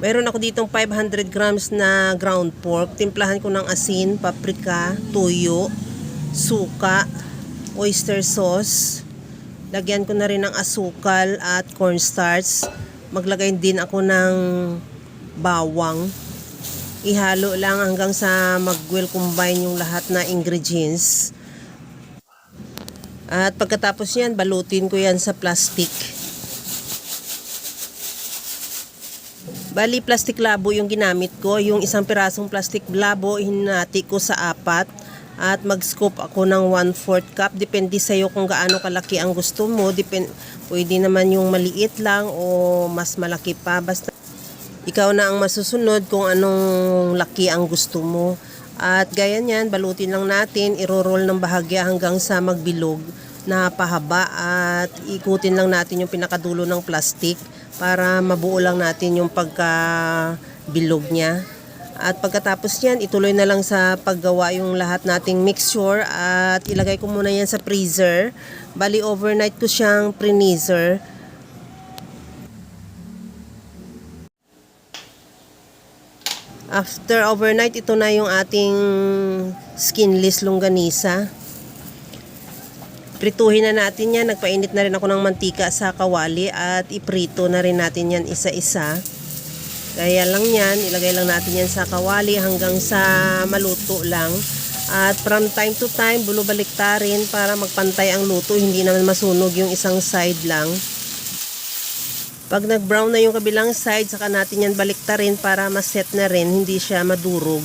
Mayroon ako ditong 500 grams na ground pork. Timplahan ko ng asin, paprika, tuyo, suka, oyster sauce. Lagyan ko na rin ng asukal at cornstarch. Maglagay din ako ng bawang. Ihalo lang hanggang sa mag-well combine yung lahat na ingredients. At pagkatapos yan, balutin ko yan sa plastic. Bali, plastic labo yung ginamit ko. Yung isang pirasong plastic labo, hinati ko sa 4. At mag-scoop ako ng 1/4 cup. Depende sa'yo kung gaano kalaki ang gusto mo. Pwede naman yung maliit lang o mas malaki pa. Basta ikaw na ang masusunod kung anong laki ang gusto mo. At gaya niyan, balutin lang natin. Iro-roll ng bahagya hanggang sa magbilog na pahaba. At ikutin lang natin yung pinakadulo ng plastic para mabuo lang natin yung pagkabilog niya. At pagkatapos yan, ituloy na lang sa paggawa yung lahat nating mixture at ilagay ko muna yan sa freezer. Bali, overnight ko siyang pre-freezer. After overnight, ito na yung ating skinless longganisa. Prituhin na natin yan. Nagpainit na rin ako ng mantika sa kawali at iprito na rin natin yan isa-isa. Kaya lang yan, ilagay lang natin yan sa kawali hanggang sa maluto lang. At from time to time, bulubaliktarin para magpantay ang luto. Hindi naman masunog yung isang side lang. Pag nag-brown na yung kabilang side, saka natin yan baliktarin para maset na rin, hindi siya madurog.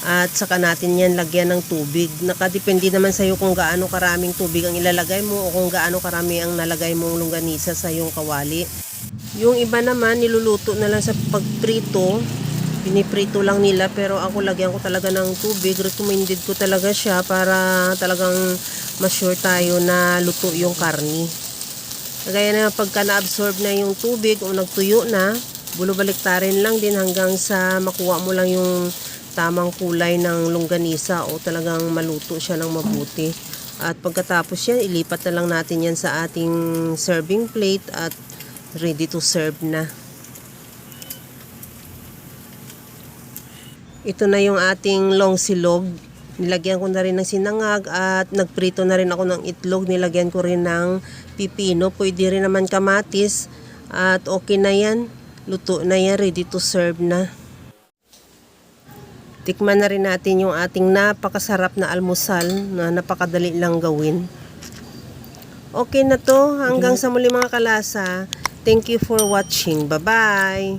At saka natin yan lagyan ng tubig. Nakadepende naman sa iyo kung gaano karaming tubig ang ilalagay mo o kung gaano karami ang nalagay mong longganisa sa iyong kawali. Yung iba naman niluluto na lang sa pagprito. Piniprito lang nila, pero ako lagyan ko talaga ng tubig. Recommended ko talaga siya para talagang ma-sure tayo na luto yung karni. Kagaya na pagka na-absorb na yung tubig o nagtuyo na, bulubaliktarin lang din hanggang sa makuha mo lang yung tamang kulay ng longganisa o talagang maluto siya ng mabuti. At pagkatapos yan, ilipat na lang natin yan sa ating serving plate at ready to serve na. Ito na yung ating long silog. Nilagyan ko na rin ng sinangag at nagprito na rin ako ng itlog. Nilagyan ko rin ng pipino. Pwede rin naman kamatis. At okay na yan. Luto na yan. Ready to serve na. Tikman na rin natin yung ating napakasarap na almusal na napakadali lang gawin. Okay na to. Hanggang sa muli mga kalasa. Thank you for watching. Bye-bye!